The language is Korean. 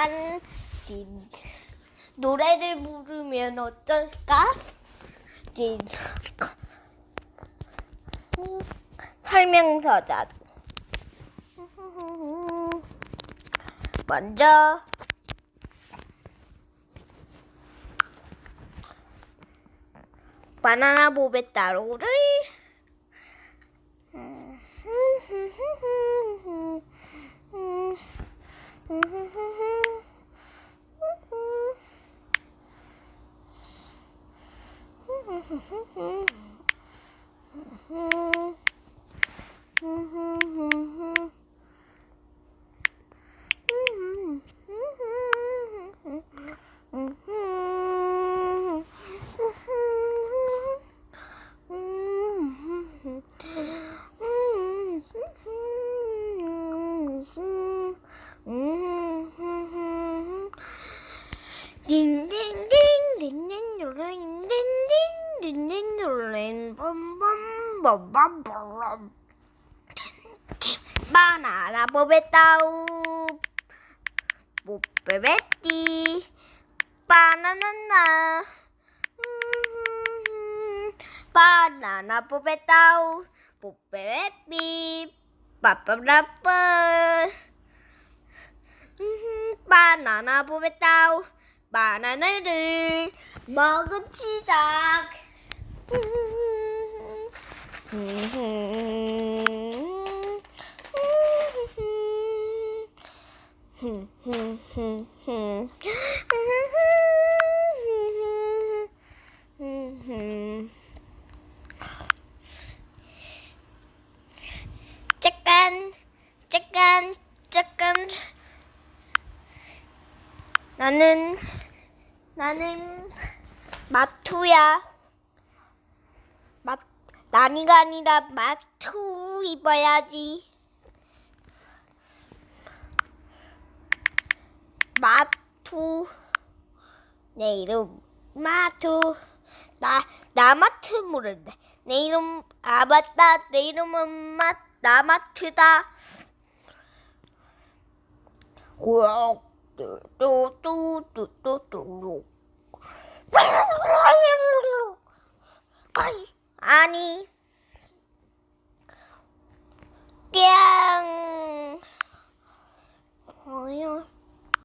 빤 노래를 부르면 어떨까? 설명서자. 먼저 바나나 보배 따로를 바나나 보배따우 못베베띠 바나나나 바나나 보배따우 못베베삐 빠빠라빠 바나나 보배따우 바나나를 먹은 시작. 잠깐. 나는 마투야. 나니가 아니라 마투 입어야지. 마투. 내 이름 마투. 나 마트 모르는데. 내 이름 맞다. 내 이름은 나마트다. 아니. 꽹.